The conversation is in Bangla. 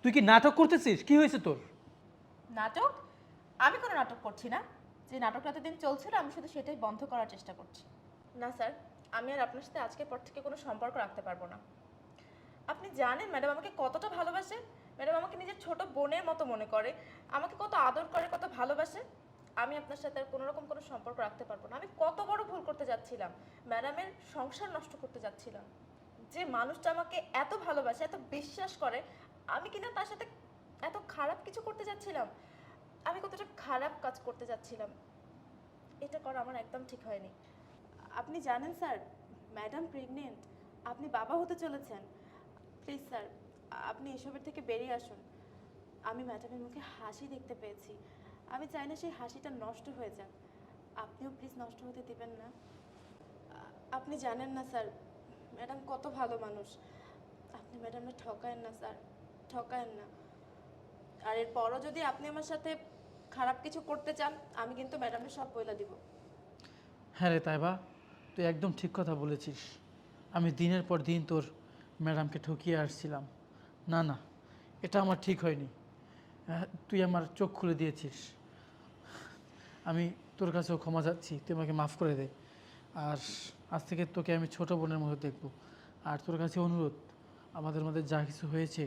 তুই কি নাটক করতেছিস? কি হয়েছে তোর? নাটক? আমি কোনো নাটক করছি না। যে নাটকটা এতদিন চলছিল আমি শুধু সেটাই বন্ধ করার চেষ্টা করছি। না স্যার, আমি আর আপনার সাথে আজকের পর থেকে কোনো সম্পর্ক রাখতে পারবো না। আপনি জানেন ম্যাডাম আমাকে কতটা ভালোবাসে। ম্যাডাম আমাকে নিজের ছোট বোনের মতো মনে করে, আমাকে কত আদর করে, কত ভালোবাসে। আমি আপনার সাথে আর কোনোরকম কোনো সম্পর্ক রাখতে পারবো না। আমি কত বড় ভুল করতে যাচ্ছিলাম, ম্যাডামের সংসার নষ্ট করতে যাচ্ছিলাম। যে মানুষটা আমাকে এত ভালোবাসে, এত বিশ্বাস করে, আমি কিনা তার সাথে এত খারাপ কিছু করতে যাচ্ছিলাম। আমি কতটা খারাপ কাজ করতে যাচ্ছিলাম, এটা করা আমার একদম ঠিক হয়নি। আপনি জানেন স্যার, ম্যাডাম প্রেগনেন্ট, আপনি বাবা হতে চলেছেন। প্লিজ স্যার, আপনি এসবের থেকে বেরিয়ে আসুন। আমি ম্যাডামের মুখে হাসি দেখতে পেয়েছি, আমি চাই না সেই হাসিটা নষ্ট হয়ে যাক। আপনিও প্লিজ নষ্ট হতে দিবেন না। আপনি জানেন না স্যার, ম্যাডাম কত ভালো মানুষ। আপনি ম্যাডামকে ঠকায়েন না স্যার, ঠকায়েন না। আর এরপরও যদি আপনি আমার সাথে খারাপ কিছু করতে চান, আমি কিন্তু ম্যাডামের সব বইলা দিব। হ্যাঁ রে তাইবা, তুই একদম ঠিক কথা বলেছিস। আমি দিনের পর দিন তোর ম্যাডামকে ঠকিয়ে আসছিলাম। না না, এটা আমার ঠিক হয়নি। তুই আমার চোখ খুলে দিয়েছিস। আমি তোর কাছেও ক্ষমা চাচ্ছি, তুই আমাকে মাফ করে দে। আর আজ থেকে তোকে আমি ছোট বোনের মতো দেখব। আর তোর কাছে অনুরোধ, আমাদের মধ্যে যা কিছু হয়েছে